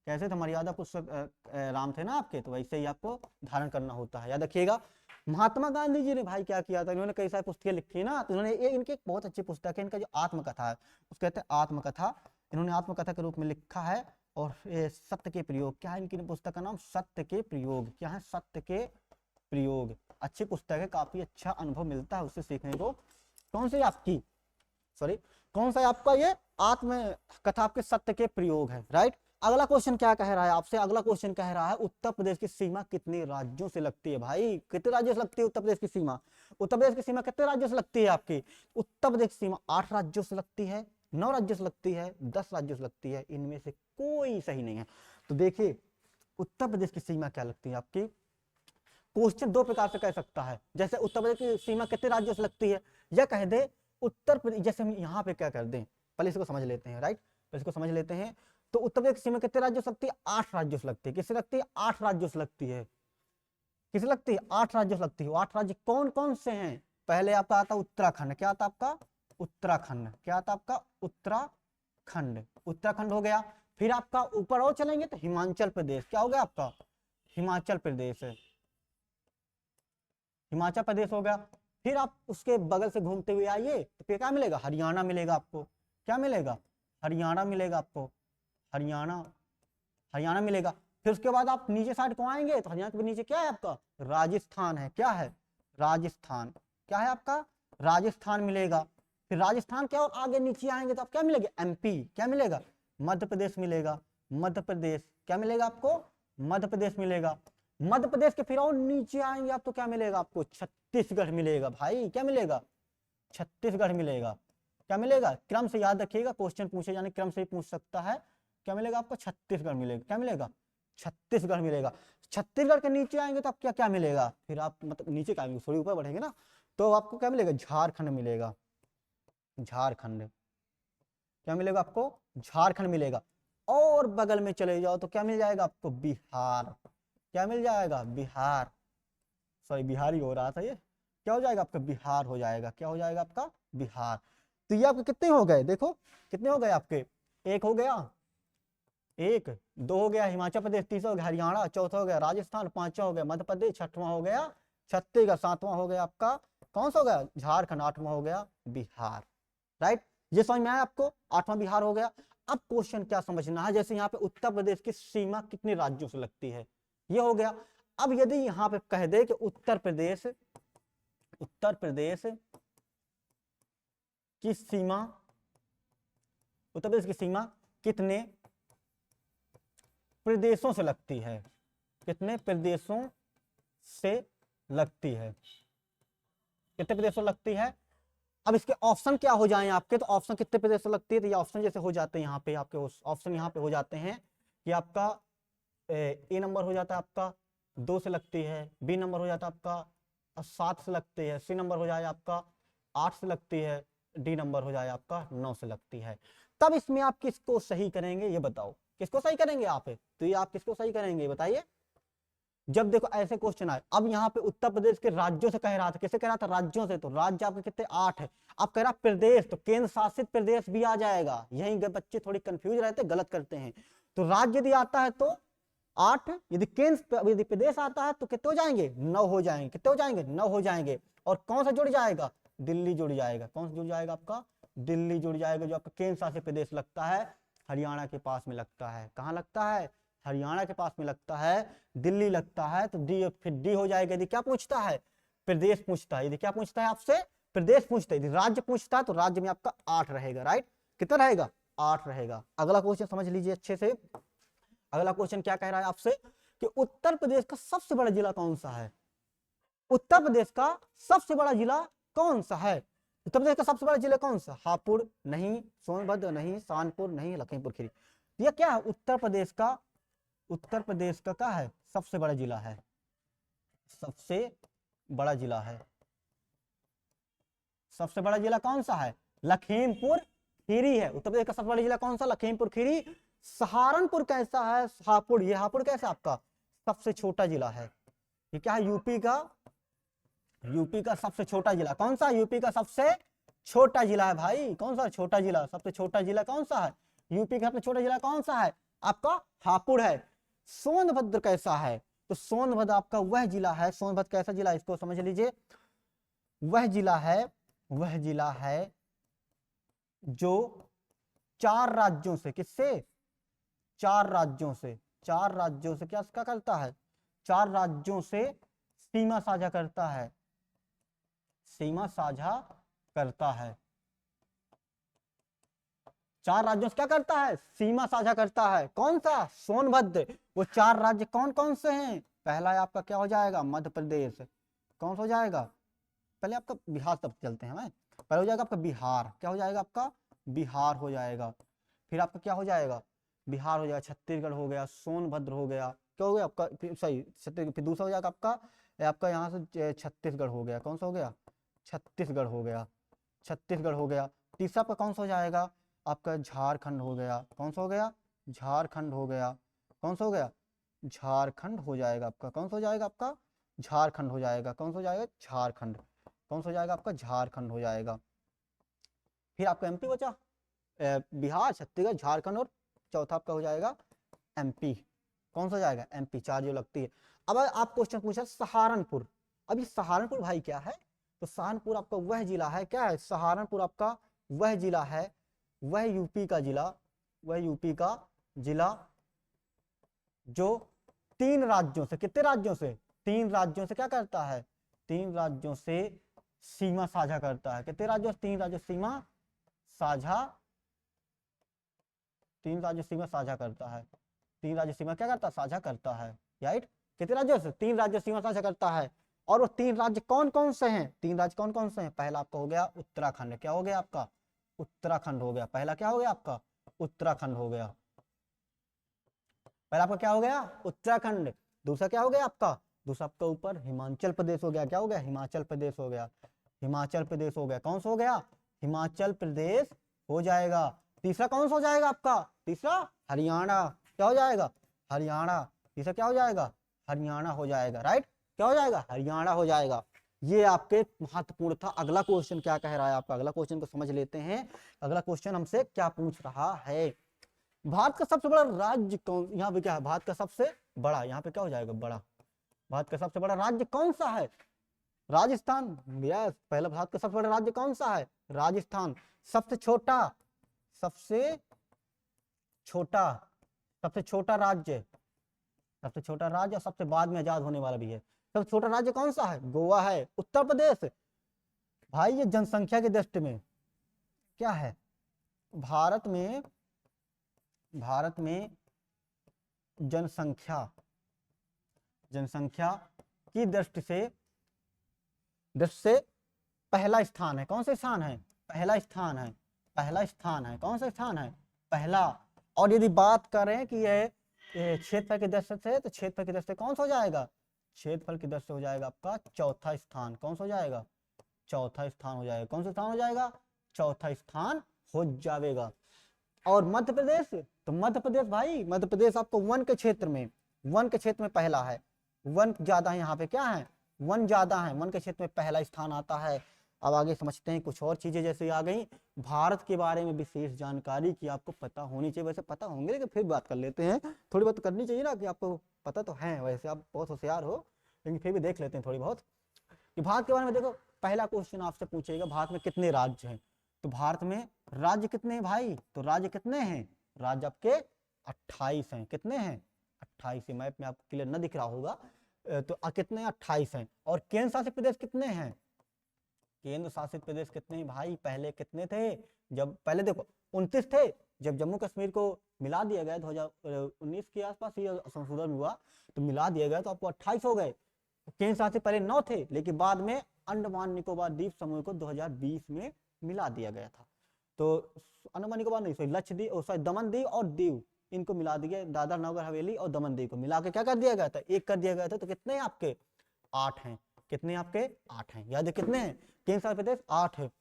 कैसे? तो मर्यादा पुरुषोत्तम राम थे ना आपके, तो वैसे ही आपको धारण करना होता है, याद रखिएगा। महात्मा गांधी जी ने भाई क्या किया था, इन्होंने कई सारी पुस्तकें लिखी है ना, तो इन्होंने ये इनकी एक बहुत अच्छी पुस्तक है, इनका जो आत्मकथा है उसको कहते हैं आत्मकथा, इन्होंने आत्मकथा के रूप में लिखा है। और ये सत्य के प्रयोग, क्या है इनकी पुस्तक का नाम, सत्य के प्रयोग। क्या है, सत्य के प्रयोग। अच्छी पुस्तक है, काफी अच्छा अनुभव मिलता है उससे सीखने को। कौन सी आपकी, सॉरी कौन सा आपका ये आत्मकथा आपके सत्य के प्रयोग है, राइट। अगला क्वेश्चन क्या कह रहा है आपसे, अगला क्वेश्चन कह रहा है उत्तर प्रदेश की सीमा कितने राज्यों से लगती है। भाई कितने राज्यों से लगती है उत्तर प्रदेश की सीमा, उत्तर प्रदेश की सीमा कितने राज्यों से लगती है आपकी, उत्तर प्रदेश की सीमा 8 राज्यों से लगती है, 9 राज्यों से लगती है, 10 राज्यों से लगती है, इनमें से कोई सही नहीं है। तो देखिए उत्तर प्रदेश की सीमा क्या लगती है आपकी, क्वेश्चन दो प्रकार से कह सकता है, जैसे उत्तर प्रदेश की सीमा कितने राज्यों से लगती है, या कह दे उत्तर प्रदेश, जैसे हम यहाँ पे क्या कर दें, पहले इसको समझ लेते हैं, राइट, पहले इसको समझ लेते हैं। तो उत्तर प्रदेश की सीमा कितने राज्यों से लगती है, 8 राज्यों से लगती है। किससे लगती है, 8 राज्यों से लगती है। किससे लगती है, 8 राज्यों से लगती है। 8 राज्य कौन कौन से हैं, पहले आपका आता उत्तराखंड, क्या आता आपका उत्तराखंड, क्या आता आपका उत्तराखंड, उत्तराखंड हो गया। फिर आपका ऊपर और चलेंगे तो हिमाचल प्रदेश, क्या हो गया आपका हिमाचल प्रदेश है, हिमाचल प्रदेश हो गया। फिर आप उसके बगल से घूमते हुए आइए तो फिर क्या मिलेगा, हरियाणा मिलेगा आपको, क्या मिलेगा, हरियाणा मिलेगा आपको, हरियाणा, हरियाणा मिलेगा। फिर उसके बाद आप नीचे साइड को आएंगे तो हरियाणा के नीचे क्या है आपका, राजस्थान है, क्या है, राजस्थान, क्या है आपका, राजस्थान मिलेगा। फिर राजस्थान क्या, और आगे नीचे आएंगे तो आप क्या मिलेगा, एमपी, क्या मिलेगा, मध्य प्रदेश मिलेगा, मध्य प्रदेश, क्या मिलेगा आपको, मध्य प्रदेश मिलेगा। मध्य प्रदेश के फिर और नीचे आएंगे आप तो क्या मिलेगा आपको, छत्तीसगढ़ मिलेगा। भाई क्या मिलेगा, छत्तीसगढ़ मिलेगा, क्या मिलेगा, क्रम से याद रखिएगा, क्वेश्चन पूछे जाने क्रम से ही पूछ सकता है। क्या मिलेगा आपको, छत्तीसगढ़ मिलेगा, क्या मिलेगा, छत्तीसगढ़ मिलेगा। छत्तीसगढ़ के नीचे आएंगे तो आप क्या क्या मिलेगा, फिर आप मतलब नीचे क्या आएंगे, थोड़ी ऊपर बढ़ेंगे ना, तो आपको क्या मिलेगा, झारखंड मिलेगा, झारखंड, क्या मिलेगा आपको, झारखंड मिलेगा। और बगल में चले जाओ तो क्या मिल जाएगा आपको, बिहार, क्या मिल जाएगा, बिहार, सॉरी बिहार ही हो रहा था ये, क्या हो जाएगा आपका, बिहार हो जाएगा, क्या हो जाएगा आपका, बिहार। तो ये आपके कितने हो गए, देखो कितने हो गए आपके, एक हो गया, एक, दो हो गया हिमाचल प्रदेश, तीसरा हो गया हरियाणा, चौथा हो गया राजस्थान, पांचवा हो गया मध्य प्रदेश, छठवां हो गया छत्तीसगढ़, सातवां हो गया आपका कौन सा हो गया, झारखंड, आठवां हो गया बिहार, राइट। ये समझ में आया आपको, आठवां बिहार हो गया। अब क्वेश्चन क्या समझना है, जैसे यहाँ पे उत्तर प्रदेश की सीमा कितने राज्यों से लगती है, ये हो गया। अब यदि यहाँ पे कह दे कि उत्तर प्रदेश की सीमा, उत्तर प्रदेश की सीमा कितने प्रदेशों से लगती है, कितने प्रदेशों से लगती है, कितने प्रदेशों लगती है। अब इसके ऑप्शन क्या हो जाएं आपके, तो ऑप्शन कितने प्रदेशों लगती है, तो ये ऑप्शन जैसे हो जाते हैं यहाँ पे, आपके ऑप्शन यहाँ पे हो जाते हैं कि आपका ए नंबर हो जाता है आपका 2 से लगती है, बी नंबर हो जाता है आपका 7 से लगती है, सी नंबर हो जाए आपका 8 से लगती है, डी नंबर हो जाए आपका 9 से लगती है। तब इसमें आप किसको सही करेंगे ये बताओ, किसको सही करेंगे आप, तो ये आप किसको सही करेंगे बताइए। जब देखो ऐसे क्वेश्चन आए, अब यहाँ पे उत्तर प्रदेश के राज्यों से कह रहा था, किसे कह रहा था, राज्यों से, तो राज्य आपके कितने 8 है। अब कह रहा प्रदेश, तो केंद्र शासित प्रदेश भी आ जाएगा, यही बच्चे थोड़ी कंफ्यूज रहते, गलत करते हैं। तो राज्य यदि आता है तो 8, यदि केंद्र, यदि प्रदेश आता है तो कितने हो जाएंगे, 9 हो जाएंगे, कितने हो जाएंगे, 9 हो जाएंगे। और कौन सा जुड़ जाएगा, दिल्ली जुड़ जाएगा, कौन सा जुड़ जाएगा आपका, दिल्ली जुड़ जाएगा, जो आपका केंद्र शासित प्रदेश लगता है, हरियाणा के पास में लगता है, कहाँ लगता है, हरियाणा के पास में लगता है, दिल्ली लगता है। तो डी, फिर डी हो जाएगा। यदि क्या पूछता है, प्रदेश पूछता है, यदि क्या पूछता है आपसे, प्रदेश पूछता है। यदि राज्य पूछता है तो राज्य में आपका 8 रहेगा, राइट, कितना रहेगा, 8 रहेगा। अगला क्वेश्चन समझ लीजिए अच्छे से, अगला क्वेश्चन क्या कह रहा है आपसे कि उत्तर प्रदेश का सबसे बड़ा जिला कौन सा है, उत्तर प्रदेश का सबसे बड़ा जिला कौन सा है, उत्तर प्रदेश का सबसे बड़ा जिला कौन सा, हापुड़ नहीं, सोनभद्र नहीं, कानपुर नहीं, लखीमपुर खीरी। ये क्या है, उत्तर प्रदेश का क्या है, सबसे बड़ा जिला है, सबसे बड़ा जिला है, सबसे बड़ा जिला कौन सा है, लखीमपुर खीरी है। उत्तर प्रदेश का सबसे बड़ा जिला कौन सा, लखीमपुर खीरी। सहारनपुर कैसा है, हापुड़, ये हापुड़ कैसा आपका सबसे छोटा जिला है। ये क्या है, यूपी का सबसे छोटा जिला कौन सा, यूपी का सबसे छोटा जिला है भाई, कौन सा छोटा जिला, सबसे छोटा जिला कौन सा है, यूपी का सबसे छोटा जिला कौन सा है आपका, हापुड़ है। सोनभद्र कैसा है, तो सोनभद्र आपका वह जिला है, सोनभद्र कैसा जिला है इसको समझ लीजिए, वह जिला है जो 4 राज्यों से, किससे, 4 राज्यों से, 4 राज्यों से क्या करता है, 4 राज्यों से सीमा साझा करता है, सीमा साझा करता है, 4 राज्यों से क्या करता है, सीमा साझा करता है। कौन सा, सोनभद्र। वो 4 राज्य कौन कौन से हैं, पहला है आपका क्या हो जाएगा, मध्य प्रदेश, कौन सा हो जाएगा, पहले आपका बिहार तब चलते हैं, पहले हो जाएगा आपका बिहार, क्या हो जाएगा आपका, बिहार हो जाएगा, फिर आपका क्या हो जाएगा, बिहार हो जाएगा, छत्तीसगढ़ हो गया, सोनभद्र हो गया, क्या हो गया आपका, सही छत्तीसगढ़, फिर दूसरा हो जाएगा आपका यहाँ से छत्तीसगढ़ हो गया, कौन सा हो गया, छत्तीसगढ़ हो गया, छत्तीसगढ़ हो गया। तीसरा आपका कौन सा हो जाएगा, आपका झारखंड हो गया, कौन सा हो गया, झारखंड हो गया, कौन सा हो गया, झारखंड हो जाएगा आपका, कौन सा हो जाएगा आपका, झारखंड हो जाएगा, कौन सा हो जाएगा, झारखंड, कौन सा हो जाएगा आपका, झारखंड हो जाएगा। फिर आपका एमपी बचा, बिहार, छत्तीसगढ़, झारखंड, और चौथा आपका हो जाएगा एमपी, कौन सा हो जाएगा, एमपी, 4 जो लगती है। अब आप क्वेश्चन पूछा सहारनपुर, अब ये सहारनपुर भाई क्या है, तो सहारनपुर आपका वह जिला है, क्या है, सहारनपुर आपका वह जिला है, वह यूपी का जिला, वह यूपी का जिला जो 3 राज्यों से, कितने राज्यों से, 3 राज्यों से क्या करता है, 3 राज्यों से सीमा साझा करता है, कितने राज्यों से, 3 राज्यों सीमा साझा, 3 राज्यों सीमा साझा करता है, 3 राज्य सीमा क्या करता है, साझा करता है, राइट, कितने राज्यों से, 3 राज्य सीमा साझा करता है। और वो 3 राज्य कौन कौन से हैं, 3 राज्य कौन कौन से हैं, पहला आपका हो गया उत्तराखंड, क्या हो गया आपका, उत्तराखंड हो गया, पहला क्या हो गया आपका, उत्तराखंड हो गया, पहला आपका क्या हो गया, उत्तराखंड। दूसरा क्या हो गया आपका, दूसरा आपका ऊपर हिमाचल प्रदेश हो गया, क्या हो गया, हिमाचल प्रदेश हो गया, हिमाचल प्रदेश हो गया, कौन सा हो गया, हिमाचल प्रदेश हो जाएगा। तीसरा कौन सा हो जाएगा आपका, तीसरा हरियाणा, क्या हो जाएगा, हरियाणा, तीसरा क्या हो जाएगा, हरियाणा हो जाएगा, राइट, क्या हो जाएगा, हरियाणा हो जाएगा। ये आपके महत्वपूर्ण था। अगला क्वेश्चन क्या कह रहा है आपका, अगला क्वेश्चन को समझ लेते हैं। अगला क्वेश्चन हमसे क्या पूछ रहा है, भारत का सबसे बड़ा राज्य कौन, यहाँ पे क्या है, भारत का सबसे बड़ा, यहाँ पे क्या हो जाएगा, बड़ा, भारत का सबसे बड़ा राज्य कौन सा है, राजस्थान, यस, पहला भारत का सबसे बड़ा राज्य कौन सा है, राजस्थान। सबसे छोटा, सबसे छोटा, सबसे छोटा राज्य, सबसे छोटा राज्य और सबसे बाद में आजाद होने वाला भी है, सबसे छोटा राज्य कौन सा है, गोवा है। उत्तर प्रदेश भाई ये जनसंख्या की दृष्टि में क्या है, भारत में जनसंख्या, जनसंख्या की दृष्टि से पहला स्थान है, कौन सा स्थान है, पहला स्थान है, पहला स्थान है, कौन सा स्थान है, पहला। और यदि बात करें कि ये क्षेत्रफल की दृष्टि से, तो क्षेत्रफल की दृष्टि से कौन सा हो जाएगा, क्षेत्रफल की दृष्टि से हो जाएगा आपका चौथा स्थान, कौन सा हो जाएगा, चौथा स्थान हो जाएगा, कौन सा स्थान हो जाएगा, चौथा स्थान हो जाएगा। और मध्य प्रदेश, तो मध्य प्रदेश भाई, मध्य प्रदेश आपको वन के क्षेत्र में पहला है, वन ज्यादा है यहाँ पे, क्या है, वन ज्यादा है, वन के क्षेत्र में पहला स्थान आता है। अब आगे समझते हैं कुछ और चीजें जैसे आ गई, भारत के बारे में विशेष जानकारी की आपको पता होनी चाहिए, वैसे पता होंगे लेकिन फिर बात कर लेते हैं, थोड़ी बहुत करनी चाहिए ना, कि आपको पता तो है, वैसे आप बहुत होशियार हो लेकिन फिर भी देख लेते हैं थोड़ी बहुत कि भारत के बारे में। देखो पहला क्वेश्चन आपसे पूछेगा भारत में कितने राज्य हैं, तो भारत में राज्य कितने हैं भाई, तो राज्य कितने हैं, राज्य आपके 28 हैं, कितने हैं, 28 है, मैप में आपको क्लियर न दिख रहा होगा, तो कितने 28 हैं। और केंद्र शासित प्रदेश कितने हैं, केंद्र शासित प्रदेश कितने हैं भाई, पहले कितने थे, जब पहले देखो 29 थे, जब जम्मू कश्मीर को मिला दिया गया 2019 के आसपास ये संशोधन हुआ तो मिला दिया गया, तो आपको 28 हो गए। केंद्र शासित पहले 9 थे, लेकिन बाद में अंडमान निकोबार द्वीप समूह को 2020 में मिला दिया गया था। तो अंडमान निकोबार नहीं, सॉरी लक्षद्वीप, सॉरी दमन दीव और दीव, इनको मिला दिया, दादर नगर हवेली और दमन दीव को मिला के क्या कर दिया गया था, एक कर दिया गया था। तो कितने आपके 8 हैं, कितने आपके 8 हैं, याद है कितने हैं, केंद्र शासित प्रदेश 8 है।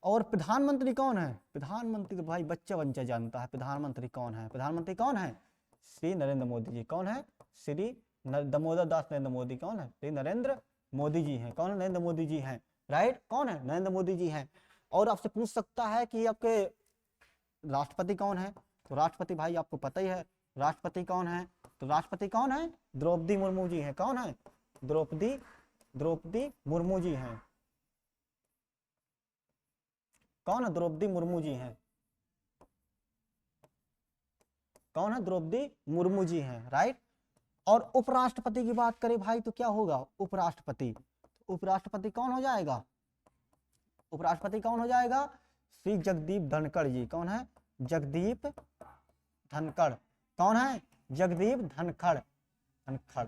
और प्रधानमंत्री कौन है, प्रधानमंत्री तो भाई बच्चा बच्चा जानता है प्रधानमंत्री कौन है, प्रधानमंत्री कौन है, श्री नरेंद्र मोदी जी। कौन है, श्री दामोदर दास नरेंद्र मोदी, कौन है, श्री नरेंद्र मोदी जी हैं, कौन है, नरेंद्र मोदी जी हैं, राइट, कौन है, नरेंद्र मोदी जी हैं। और आपसे पूछ सकता है कि आपके राष्ट्रपति कौन है, तो राष्ट्रपति भाई आपको पता ही है, राष्ट्रपति कौन है, तो राष्ट्रपति कौन है? द्रौपदी मुर्मू जी हैं। कौन है? द्रौपदी मुर्मू जी हैं। कौन है? द्रौपदी मुर्मू जी हैं। कौन है? द्रौपदी मुर्मू जी हैं, राइट। और उपराष्ट्रपति की बात करें भाई तो क्या होगा? उपराष्ट्रपति। उपराष्ट्रपति कौन हो जाएगा? उपराष्ट्रपति कौन हो जाएगा? श्री जगदीप धनखड़ जी। कौन है? जगदीप धनखड़। कौन है? जगदीप धनखड़। धनखड़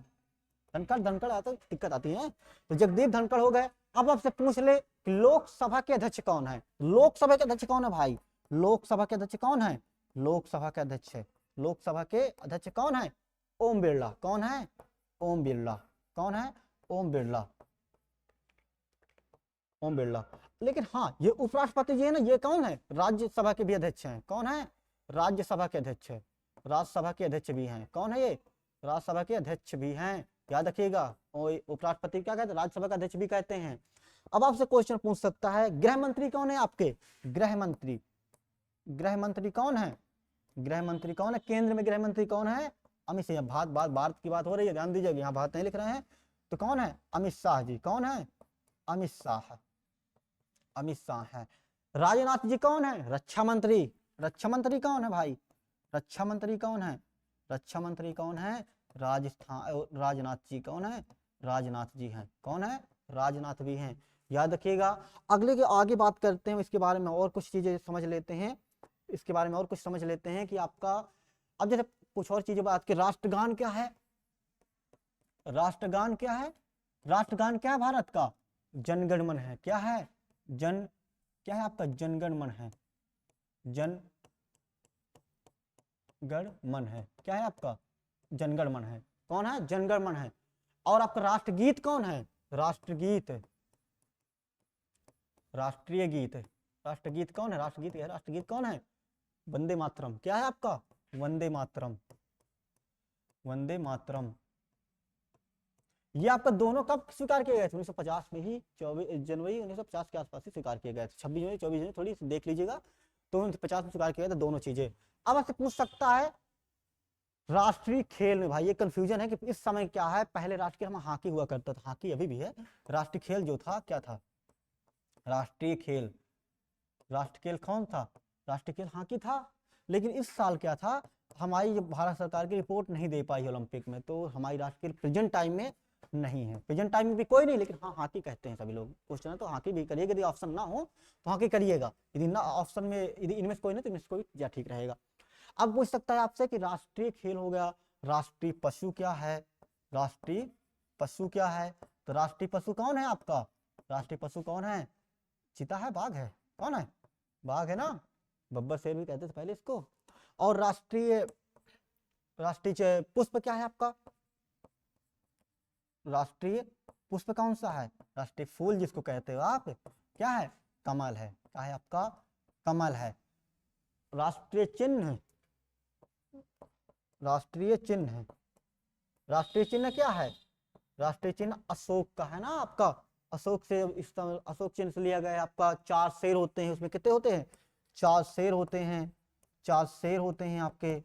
धनखड़ धनखड़ आता दिक्कत आती है। तो जगदीप धनखड़ हो गए। अब आपसे पूछ ले कि लोकसभा के अध्यक्ष कौन है? लोकसभा के अध्यक्ष कौन है भाई? लोकसभा के अध्यक्ष कौन है? लोकसभा के अध्यक्ष है, लोकसभा के अध्यक्ष कौन है? ओम बिरला। कौन है? ओम बिरला। कौन है? ओम बिरला। ओम बिरला। लेकिन हाँ, ये उपराष्ट्रपति जी है ना, ये कौन है? राज्यसभा के भी अध्यक्ष हैं। कौन है? राज्यसभा के अध्यक्ष है। राज्यसभा के अध्यक्ष भी हैं। कौन है ये? राज्यसभा के अध्यक्ष भी हैं, याद रखिएगा। और उपराष्ट्रपति क्या कहते हैं? राज्यसभा का अध्यक्ष भी कहते हैं। अब आपसे क्वेश्चन पूछ सकता है, गृह मंत्री कौन है आपके? गृह मंत्री। गृह मंत्री कौन है? गृह मंत्री कौन है? केंद्र में गृह मंत्री कौन है? अमित शाह। भारत की बात हो रही है, ध्यान दीजिएगा, यहाँ भारत नहीं लिख रहे हैं। तो कौन है? अमित शाह जी। कौन है? अमित शाह। अमित शाह है। राजनाथ जी कौन है? रक्षा मंत्री। रक्षा मंत्री कौन है भाई? रक्षा मंत्री कौन है? रक्षा मंत्री कौन है? राजनाथ जी। कौन है? राजनाथ जी हैं। कौन है? राजनाथ भी हैं, याद रखिएगा। अगले के आगे बात करते हैं, इसके बारे में और कुछ चीजें समझ लेते हैं। इसके बारे में और कुछ समझ लेते हैं कि आपका, अब जैसे कुछ और चीजें बात की, राष्ट्रगान क्या है? राष्ट्रगान क्या है? राष्ट्रगान क्या है भारत का? जनगण मन है। क्या है? क्या है आपका? जनगण मन है। जनगण मन है। क्या है आपका? जनगण मन है। कौन है? जनगण मन है। और आपका राष्ट्रगीत कौन है? राष्ट्रगीत। राष्ट्रीय गीत। राष्ट्रगीत कौन है? राष्ट्रगीत है। राष्ट्रगीत कौन है? वंदे मातरम। क्या है आपका? वंदे मातरम। वंदे मातरम। ये आपका दोनों कब स्वीकार किए गए थे? 1950 में ही, 24 जनवरी 1950 के आसपास ही स्वीकार किए गए थे। 26 जनवरी 24 जनवरी थोड़ी देख लीजिएगा, तो 1950 में स्वीकार किया गया था दोनों चीजें। अब आपसे पूछ सकता है राष्ट्रीय खेल में, भाई ये कंफ्यूजन है कि इस समय क्या है। पहले राष्ट्रीय हम हॉकी हुआ करता था, हॉकी अभी भी है। राष्ट्रीय खेल जो था क्या था? राष्ट्रीय खेल। राष्ट्रीय खेल कौन था? राष्ट्रीय खेल हॉकी था। लेकिन इस साल क्या था, हमारी जो भारत सरकार की रिपोर्ट नहीं दे पाई ओलंपिक में, तो हमारी राष्ट्रीय खेल प्रेजेंट टाइम में नहीं है। प्रेजेंट टाइम में भी कोई नहीं, लेकिन हाँ हॉकी कहते हैं सभी लोग। क्वेश्चन है तो हॉकी भी करिएगा, यदि ऑप्शन ना हो तो हॉकी करिएगा। यदि ना ऑप्शन में, यदि इनमें से कोई नहीं तो इनमें से कोई या ठीक रहेगा। अब पूछ सकता है आपसे कि राष्ट्रीय खेल हो गया, राष्ट्रीय पशु क्या है? राष्ट्रीय पशु क्या है? तो राष्ट्रीय पशु कौन है आपका? राष्ट्रीय पशु कौन है? चीता है? बाघ है? कौन है? बाघ है ना, बब्बर शेर भी कहते थे पहले इसको। और राष्ट्रीय पुष्प क्या है आपका? राष्ट्रीय पुष्प कौन सा है? राष्ट्रीय फूल जिसको कहते हो आप, क्या है? कमल है। क्या है आपका? कमल है। राष्ट्रीय चिन्ह, राष्ट्रीय चिन्ह, राष्ट्रीय चिन्ह क्या है? राष्ट्रीय चिन्ह अशोक का है ना आपका। अशोक से, अशोक चिन्ह से लिया गया है आपका। 4 शेर होते हैं उसमें। कितने होते हैं? 4 शेर होते हैं। 4 शेर होते हैं आपके।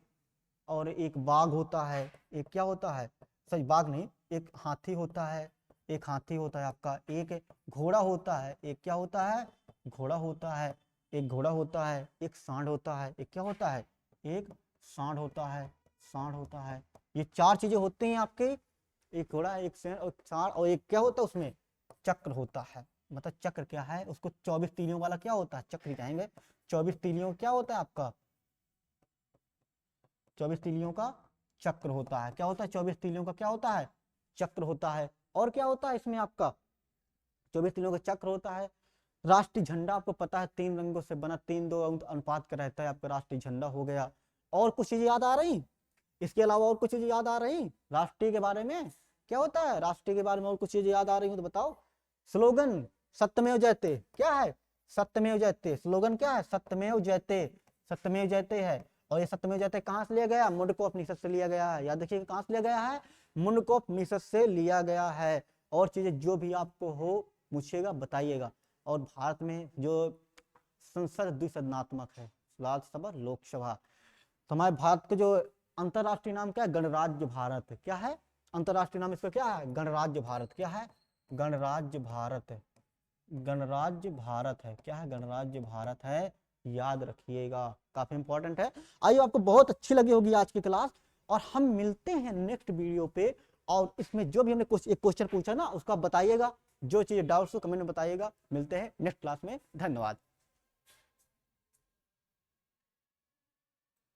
और एक बाघ होता है। एक क्या होता है? सच बाघ नहीं, एक हाथी होता है। एक हाथी होता है आपका। एक घोड़ा होता है। एक क्या होता है? घोड़ा होता है। एक घोड़ा होता है। एक सांड होता है। एक क्या होता है? एक सांड होता है। सांड होता है। ये 4 चीजें होती हैं आपके। एक घोड़ा, एक सांड, और एक क्या होता है उसमें? चक्र होता है। मतलब चक्र क्या है? उसको 24 तीलियों वाला क्या होता है? चक्र कहेंगे। 24 तीलियों क्या होता है आपका? 24 तीलियों का चक्र होता है। क्या होता है? 24 तीलियों का क्या होता है? चक्र होता है। और क्या होता है इसमें आपका? 24 तीलियों का चक्र होता है। राष्ट्रीय झंडा आपको पता है 3 रंगों से बना, 3-2 अनुपात का रहता है आपका राष्ट्रीय झंडा हो गया। और कुछ चीजें याद आ रही? इसके अलावा और कुछ चीजें याद आ रही राष्ट्रीय के बारे में? क्या होता है राष्ट्रीय के बारे में? और कुछ चीजें याद आ रही हो तो बताओ। स्लोगन सत्यमेव जयते। क्या है? सत्यमेव जयते। स्लोगन क्या है? सत्यमेव जयते। सत्यमेव जयते है। और ये सत्यमेव जयते कहाँ से लिया गया? मुंडकोपनिषद से लिया गया है। याद रखिए कहाँ से लिया गया है? मुंडकोपनिषद से लिया गया है। और चीजें जो भी आपको हो पूछिएगा, बताइएगा। और भारत में जो संसद द्विसदनात्मक है, राज्यसभा लोकसभा, तो हमारे भारत के जो अंतरराष्ट्रीय नाम क्या है? गणराज्य भारत। क्या है अंतरराष्ट्रीय नाम इसका? क्या है? गणराज्य भारत। क्या है? गणराज्य भारत। गणराज्य भारत है। क्या है? गणराज्य भारत है, याद रखिएगा, काफी इंपॉर्टेंट है। आइए, आपको बहुत अच्छी लगी होगी आज की क्लास, और हम मिलते हैं नेक्स्ट वीडियो पे। और इसमें जो भी हमने एक क्वेश्चन पूछा ना, उसका बताइएगा, जो चीज डाउट्स हो कमेंट में बताइएगा। मिलते हैं नेक्स्ट क्लास में, धन्यवाद।